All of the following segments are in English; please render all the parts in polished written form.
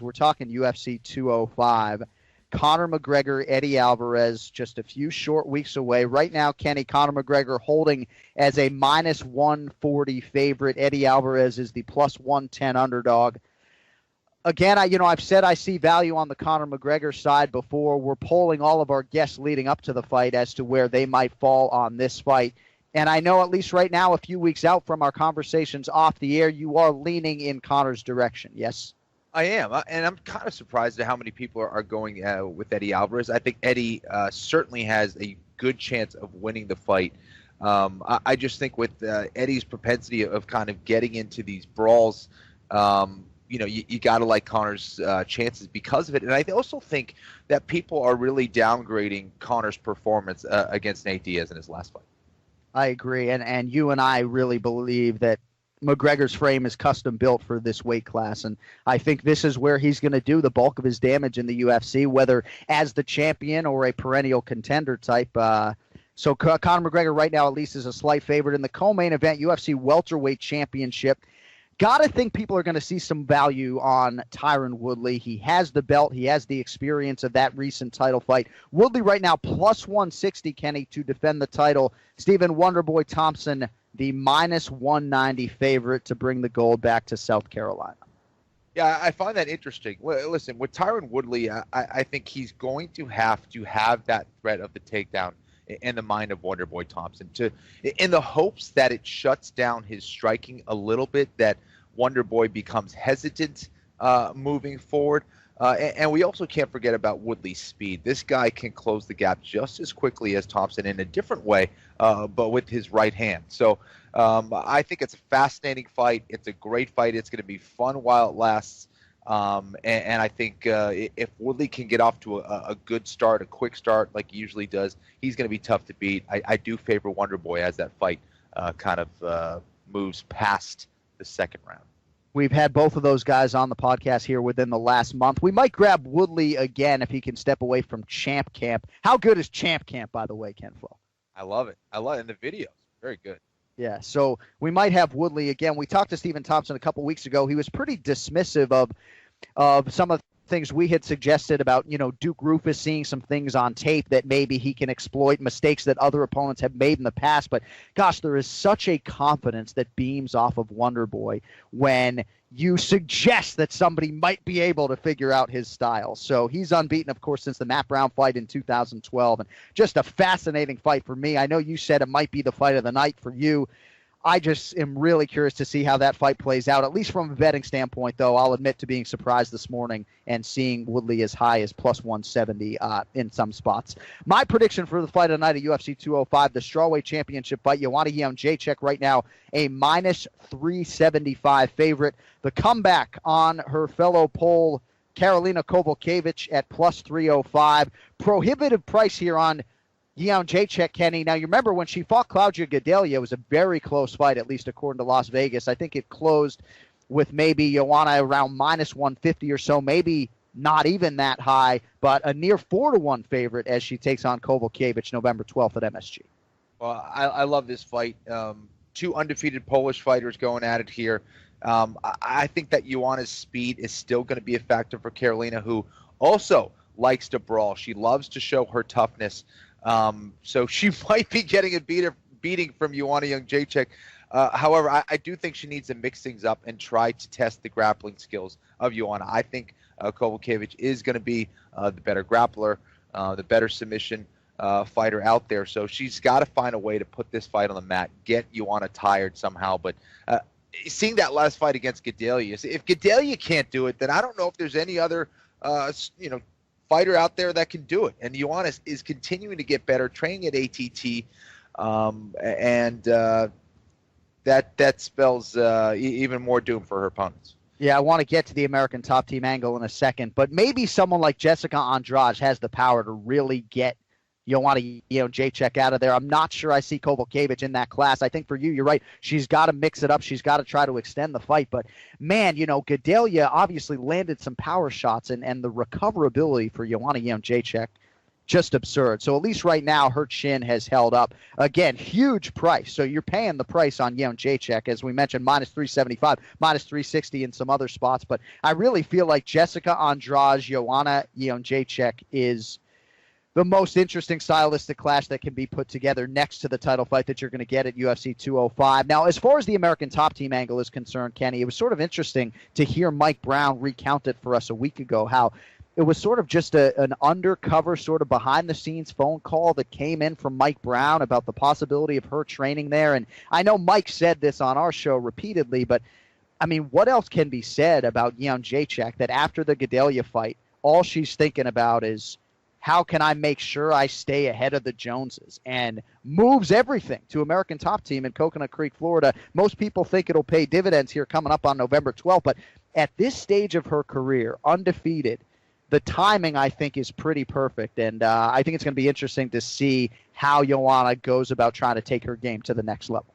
We're talking UFC 205. Conor McGregor, Eddie Alvarez, just a few short weeks away. Right now, Kenny, Conor McGregor holding as a minus 140 favorite. Eddie Alvarez is the plus 110 underdog. Again, I've said I see value on the Conor McGregor side before. We're polling all of our guests leading up to the fight as to where they might fall on this fight. And I know at least right now, a few weeks out from our conversations off the air, you are leaning in Conor's direction, yes? I am, and I'm kind of surprised at how many people are going with Eddie Alvarez. I think Eddie certainly has a good chance of winning the fight. I just think with Eddie's propensity of kind of getting into these brawls, you got to like Conor's chances because of it. And I also think that people are really downgrading Conor's performance against Nate Diaz in his last fight. I agree, and you and I really believe that McGregor's frame is custom built for this weight class, and I think this is where he's going to do the bulk of his damage in the UFC, whether as the champion or a perennial contender type. So Conor McGregor right now at least is a slight favorite in the co-main event, UFC welterweight championship. Got to think people are going to see some value on Tyron Woodley. He has the belt. He has the experience of that recent title fight. Woodley right now plus 160, Kenny, to defend the title. Stephen Wonderboy Thompson, the minus 190 favorite to bring the gold back to South Carolina. Yeah, I find that interesting. Listen, with Tyron Woodley, I think he's going to have that threat of the takedown in the mind of Wonderboy Thompson, in the hopes that it shuts down his striking a little bit, that Wonderboy becomes hesitant moving forward. And we also can't forget about Woodley's speed. This guy can close the gap just as quickly as Thompson in a different way, but with his right hand. So I think it's a fascinating fight. It's a great fight. It's going to be fun while it lasts. And I think if Woodley can get off to a good start, a quick start like he usually does, he's going to be tough to beat. I do favor Wonderboy as that fight kind of moves past the second round. We've had both of those guys on the podcast here within the last month. We might grab Woodley again if he can step away from Champ Camp. How good is Champ Camp, by the way, Ken Flo? I love it. I love it in the videos. Very good. Yeah, so we might have Woodley again. We talked to Stephen Thompson a couple weeks ago. He was pretty dismissive of some of the things we had suggested about, Duke Rufus seeing some things on tape that maybe he can exploit, mistakes that other opponents have made in the past. But gosh, there is such a confidence that beams off of Wonderboy when you suggest that somebody might be able to figure out his style. So he's unbeaten, of course, since the Matt Brown fight in 2012. And just a fascinating fight for me. I know you said it might be the fight of the night for you. I just am really curious to see how that fight plays out, at least from a betting standpoint, though. I'll admit to being surprised this morning and seeing Woodley as high as plus 170 in some spots. My prediction for the fight of the night at UFC 205, the strawweight championship fight, Joanna Jędrzejczyk right now a minus 375 favorite. The comeback on her fellow Pole, Karolina Kowalkiewicz at plus 305. Prohibitive price here on Jędrzejczyk, Kenny. Now, you remember when she fought Claudia Gadelha, it was a very close fight, at least according to Las Vegas. I think it closed with maybe Joanna around minus 150 or so, maybe not even that high, but a near 4-1 favorite as she takes on Kowalkiewicz November 12th at MSG. Well, I love this fight. Two undefeated Polish fighters going at it here. I think that Joanna's speed is still going to be a factor for Karolina, who also likes to brawl. She loves to show her toughness. So she might be getting a beating from Joanna Jędrzejczyk. However, I do think she needs to mix things up and try to test the grappling skills of Joanna. I think Kowalkiewicz is going to be the better grappler, the better submission fighter out there. So she's got to find a way to put this fight on the mat, get Joanna tired somehow. But seeing that last fight against Gadelha, if Gadelha can't do it, then I don't know if there's any other fighter out there that can do it. And Joanna is continuing to get better, training at ATT, and that spells even more doom for her opponents. Yeah, I want to get to the American top team angle in a second, but maybe someone like Jessica Andrade has the power to really get Joanna Jędrzejczyk out of there. I'm not sure I see Kowalkiewicz in that class. I think for you, you're right. She's got to mix it up. She's got to try to extend the fight. But, man, Gadelha obviously landed some power shots, and the recoverability for Joanna Jędrzejczyk just absurd. So at least right now, her chin has held up. Again, huge price. So you're paying the price on Jędrzejczyk, as we mentioned, minus 375, minus 360 in some other spots. But I really feel like Jessica Andrade, Joanna Jędrzejczyk is the most interesting stylistic clash that can be put together next to the title fight that you're going to get at UFC 205. Now, as far as the American Top Team angle is concerned, Kenny, it was sort of interesting to hear Mike Brown recount it for us a week ago, how it was sort of just an undercover, sort of behind-the-scenes phone call that came in from Mike Brown about the possibility of her training there. And I know Mike said this on our show repeatedly, but, I mean, what else can be said about Jędrzejczyk that after the Gadelha fight, all she's thinking about is, how can I make sure I stay ahead of the Joneses, and moves everything to American Top Team in Coconut Creek, Florida. Most people think it'll pay dividends here coming up on November 12th, but at this stage of her career, undefeated, the timing, I think, is pretty perfect, and I think it's going to be interesting to see how Joanna goes about trying to take her game to the next level.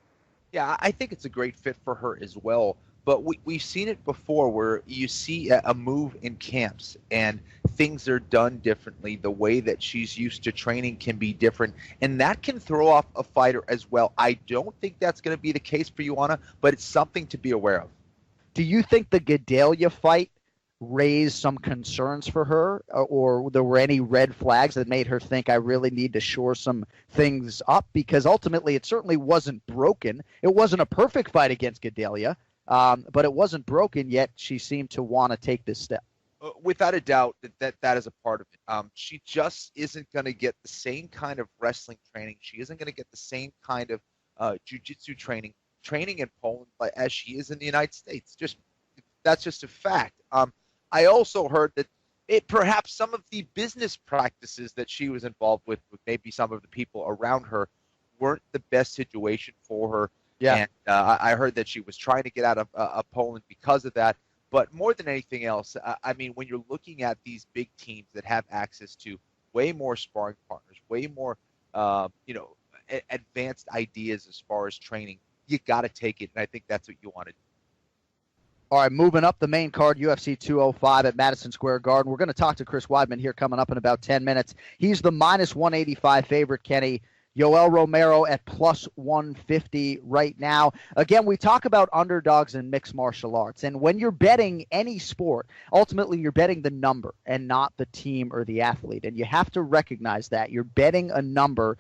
Yeah, I think it's a great fit for her as well. But we've seen it before where you see a move in camps and things are done differently. The way that she's used to training can be different, and that can throw off a fighter as well. I don't think that's going to be the case for Joanna, but it's something to be aware of. Do you think the Gadelha fight raised some concerns for her, or there were any red flags that made her think I really need to shore some things up? Because ultimately it certainly wasn't broken. It wasn't a perfect fight against Gadelha. But it wasn't broken, yet she seemed to want to take this step. Without a doubt, that is a part of it. She just isn't going to get the same kind of wrestling training. She isn't going to get the same kind of jiu-jitsu training in Poland as she is in the United States. That's just a fact. I also heard that perhaps some of the business practices that she was involved with maybe some of the people around her, weren't the best situation for her. Yeah. And I heard that she was trying to get out of Poland because of that. But more than anything else, I mean, when you're looking at these big teams that have access to way more sparring partners, way more, advanced ideas as far as training, you got to take it. And I think that's what you want to do. All right, moving up the main card, UFC 205 at Madison Square Garden. We're going to talk to Chris Weidman here coming up in about 10 minutes. He's the minus 185 favorite, Kenny. Yoel Romero at plus 150 right now. Again, we talk about underdogs in mixed martial arts. And when you're betting any sport, ultimately you're betting the number and not the team or the athlete. And you have to recognize that. You're betting a number.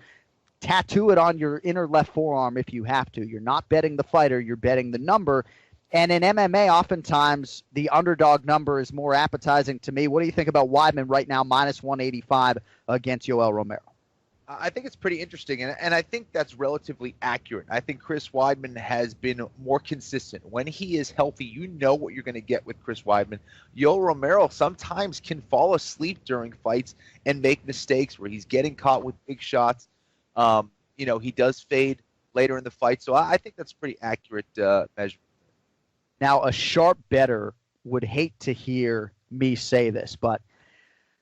Tattoo it on your inner left forearm if you have to. You're not betting the fighter. You're betting the number. And in MMA, oftentimes the underdog number is more appetizing to me. What do you think about Weidman right now, minus 185 against Yoel Romero? I think it's pretty interesting, and I think that's relatively accurate. I think Chris Weidman has been more consistent. When he is healthy, you know what you're going to get with Chris Weidman. Yoel Romero sometimes can fall asleep during fights and make mistakes where he's getting caught with big shots. He does fade later in the fight, so I think that's pretty accurate measurement. Now, a sharp bettor would hate to hear me say this, but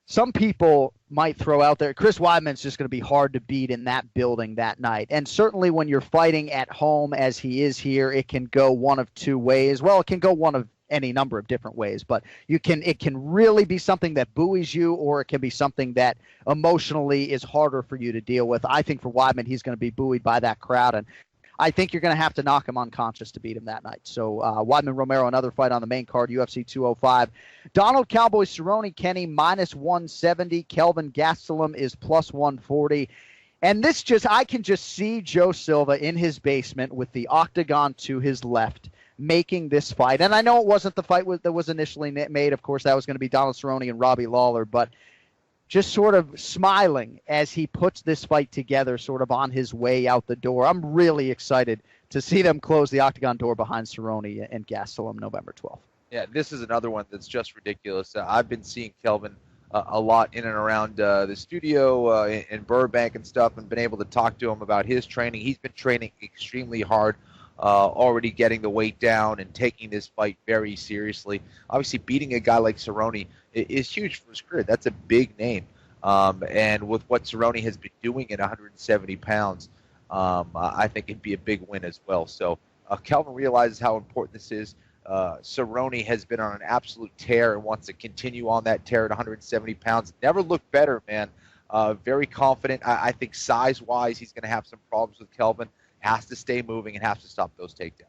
some people might throw out there, Chris Weidman's just going to be hard to beat in that building that night. And certainly when you're fighting at home as he is here, it can go one of two ways. Well, it can go one of any number of different ways, but it can really be something that buoys you, or it can be something that emotionally is harder for you to deal with. I think for Weidman, he's going to be buoyed by that crowd, and I think you're going to have to knock him unconscious to beat him that night. So Weidman Romero, another fight on the main card, UFC 205. Donald Cowboy Cerrone, Kenny, minus 170. Kelvin Gastelum is plus 140. And this I can just see Joe Silva in his basement with the octagon to his left making this fight. And I know it wasn't the fight that was initially made. Of course, that was going to be Donald Cerrone and Robbie Lawler, but just sort of smiling as he puts this fight together sort of on his way out the door. I'm really excited to see them close the octagon door behind Cerrone and Gastelum November 12th. Yeah, this is another one that's just ridiculous. I've been seeing Kelvin a lot in and around the studio in Burbank and stuff, and been able to talk to him about his training. He's been training extremely hard, already getting the weight down and taking this fight very seriously. Obviously, beating a guy like Cerrone is huge for his career. That's a big name. And with what Cerrone has been doing at 170 pounds, I think it'd be a big win as well. So Kelvin realizes how important this is. Cerrone has been on an absolute tear and wants to continue on that tear at 170 pounds. Never looked better, man. Very confident. I think size-wise, he's going to have some problems with Kelvin. Has to stay moving and has to stop those takedowns.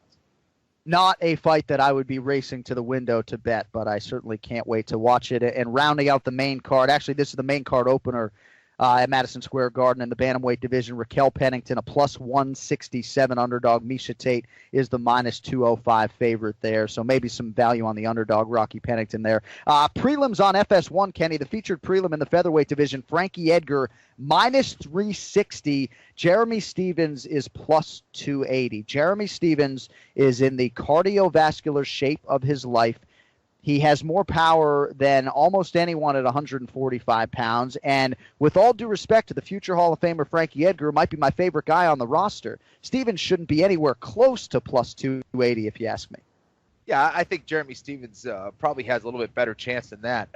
Not a fight that I would be racing to the window to bet, but I certainly can't wait to watch it. And rounding out the main card, actually, this is the main card opener at Madison Square Garden in the bantamweight division. Raquel Pennington, a plus 167 underdog. Misha Tate is the minus 205 favorite there. So maybe some value on the underdog, Rocky Pennington there. Prelims on FS1, Kenny, the featured prelim in the featherweight division. Frankie Edgar, minus 360. Jeremy Stephens is plus 280. Jeremy Stephens is in the cardiovascular shape of his life. He has more power than almost anyone at 145 pounds. And with all due respect to the future Hall of Famer Frankie Edgar, might be my favorite guy on the roster, Stephens shouldn't be anywhere close to plus 280 if you ask me. Yeah, I think Jeremy Stephens probably has a little bit better chance than that.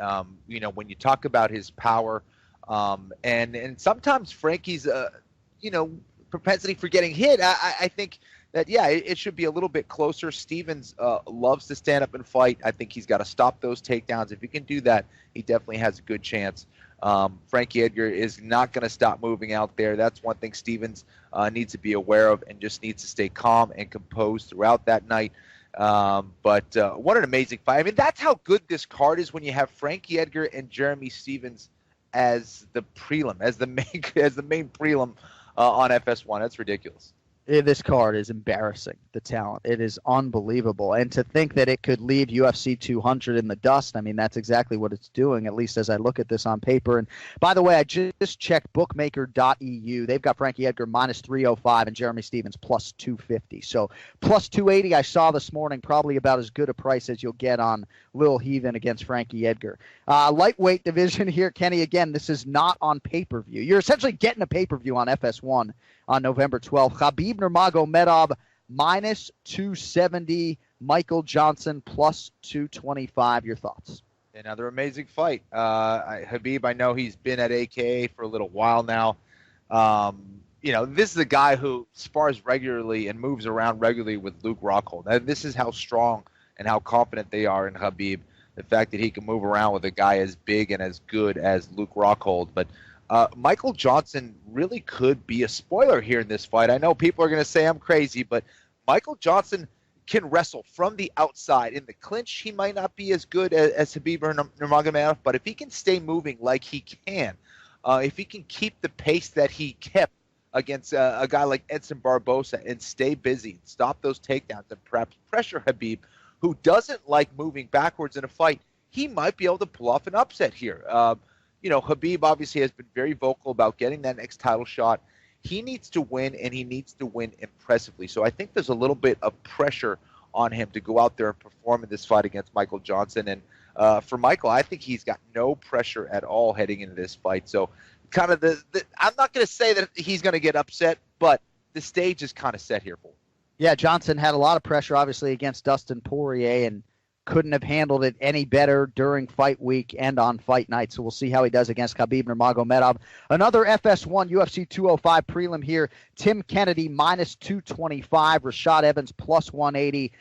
When you talk about his power, and sometimes Frankie's, propensity for getting hit, I think that, yeah, it should be a little bit closer. Stephens loves to stand up and fight. I think he's got to stop those takedowns. If he can do that, he definitely has a good chance. Frankie Edgar is not going to stop moving out there. That's one thing Stephens needs to be aware of and just needs to stay calm and composed throughout that night. But what an amazing fight. I mean, that's how good this card is when you have Frankie Edgar and Jeremy Stephens as the prelim, as the main prelim on FS1. That's ridiculous. This card is embarrassing, the talent. It is unbelievable. And to think that it could leave UFC 200 in the dust, I mean, that's exactly what it's doing, at least as I look at this on paper. And by the way, I just checked bookmaker.eu. They've got Frankie Edgar minus 305 and Jeremy Stephens plus 250. So plus 280 I saw this morning, probably about as good a price as you'll get on Lil Heathen against Frankie Edgar. Lightweight division here, Kenny. Again, this is not on pay-per-view. You're essentially getting a pay-per-view on FS1 on November 12th. Khabib Nurmagomedov minus 270. Michael Johnson plus 225. Your thoughts? Another amazing fight. Khabib, I know he's been at AKA for a little while now. This is a guy who spars regularly and moves around regularly with Luke Rockhold. And this is how strong and how confident they are in Khabib. The fact that he can move around with a guy as big and as good as Luke Rockhold. But Michael Johnson really could be a spoiler here in this fight. I know people are going to say I'm crazy, but Michael Johnson can wrestle from the outside. In the clinch, he might not be as good as Khabib Nurmagomedov, but if he can stay moving like he can, if he can keep the pace that he kept against a guy like Edson Barbosa and stay busy, stop those takedowns, and perhaps pressure Khabib, who doesn't like moving backwards in a fight, he might be able to pull off an upset here. Khabib obviously has been very vocal about getting that next title shot. He needs to win, and he needs to win impressively. So I think there's a little bit of pressure on him to go out there and perform in this fight against Michael Johnson. And for Michael, I think he's got no pressure at all heading into this fight. So kind of I'm not going to say that he's going to get upset, but the stage is kind of set here for him. Yeah, Johnson had a lot of pressure, obviously, against Dustin Poirier, and couldn't have handled it any better during fight week and on fight night. So we'll see how he does against Khabib Nurmagomedov. Another FS1 UFC 205 prelim here. Tim Kennedy minus 225. Rashad Evans plus 180.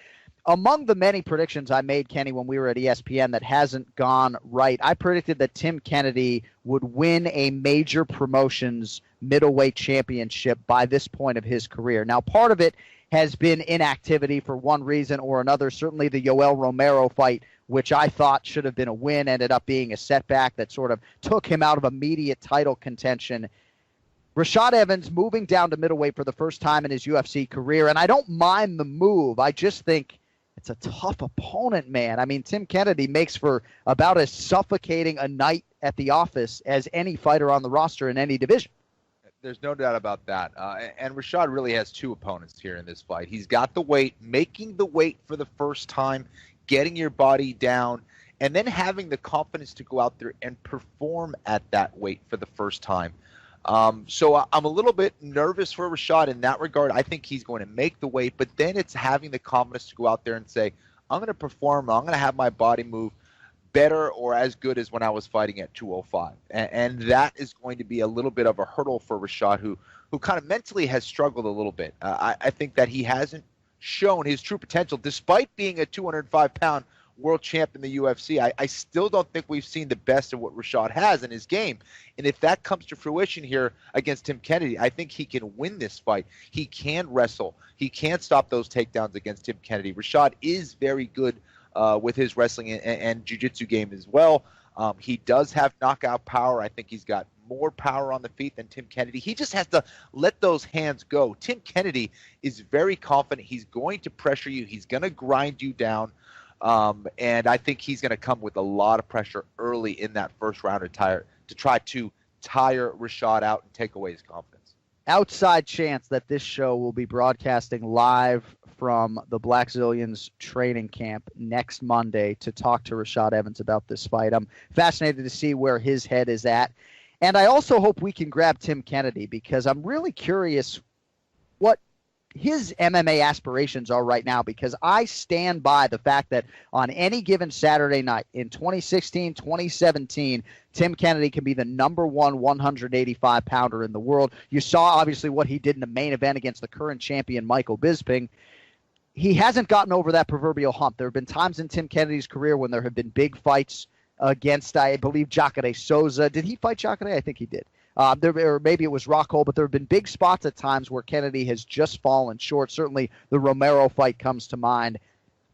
Among the many predictions I made, Kenny, when we were at ESPN that hasn't gone right, I predicted that Tim Kennedy would win a major promotions middleweight championship by this point of his career. Now, part of it has been inactivity for one reason or another. Certainly the Yoel Romero fight, which I thought should have been a win, ended up being a setback that sort of took him out of immediate title contention. Rashad Evans moving down to middleweight for the first time in his UFC career, and I don't mind the move. I just think it's a tough opponent, man. I mean, Tim Kennedy makes for about as suffocating a night at the office as any fighter on the roster in any division. There's no doubt about that. And Rashad really has two opponents here in this fight. He's got the weight, making the weight for the first time, getting your body down, and then having the confidence to go out there and perform at that weight for the first time. So I'm a little bit nervous for Rashad in that regard. I think he's going to make the weight, but then it's having the confidence to go out there and say, I'm going to perform, I'm going to have my body move better or as good as when I was fighting at 205. And that is going to be a little bit of a hurdle for Rashad, who kind of mentally has struggled a little bit. I think that he hasn't shown his true potential, despite being a 205-pound world champ in the UFC. I still don't think we've seen the best of what Rashad has in his game. And if that comes to fruition here against Tim Kennedy, I think he can win this fight. He can wrestle. He can stop those takedowns against Tim Kennedy. Rashad is very good with his wrestling and jiu-jitsu game as well. He does have knockout power. I think he's got more power on the feet than Tim Kennedy. He just has to let those hands go. Tim Kennedy is very confident. He's going to pressure you. He's going to grind you down. And I think he's going to come with a lot of pressure early in that first round to try to tire Rashad out and take away his confidence. Outside chance that this show will be broadcasting live from the Blackzilians training camp next Monday to talk to Rashad Evans about this fight. I'm fascinated to see where his head is at. And I also hope we can grab Tim Kennedy because I'm really curious what his MMA aspirations are right now, because I stand by the fact that on any given Saturday night in 2016, 2017, Tim Kennedy can be the number one 185-pounder in the world. You saw, obviously, what he did in the main event against the current champion, Michael Bisping. He hasn't gotten over that proverbial hump. There have been times in Tim Kennedy's career when there have been big fights against, I believe, Jacare Souza. Did he fight Jacare? I think he did. Or maybe it was Rockhold, but there have been big spots at times where Kennedy has just fallen short. Certainly the Romero fight comes to mind.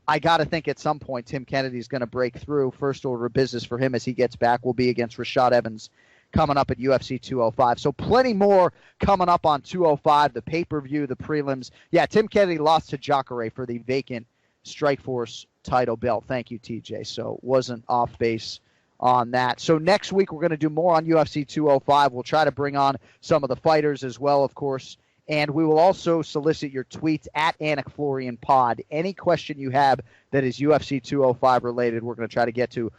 I got to think at some point Tim Kennedy's going to break through. First order of business for him as he gets back will be against Rashad Evans coming up at UFC 205. So plenty more coming up on 205, the pay-per-view, the prelims. Yeah, Tim Kennedy lost to Jacare for the vacant Strikeforce title belt. Thank you, TJ. So wasn't off base on that. So next week we're going to do more on UFC 205. We'll try to bring on some of the fighters as well, of course. And we will also solicit your tweets at Anik Florian Pod. Any question you have that is UFC 205 related, we're going to try to get to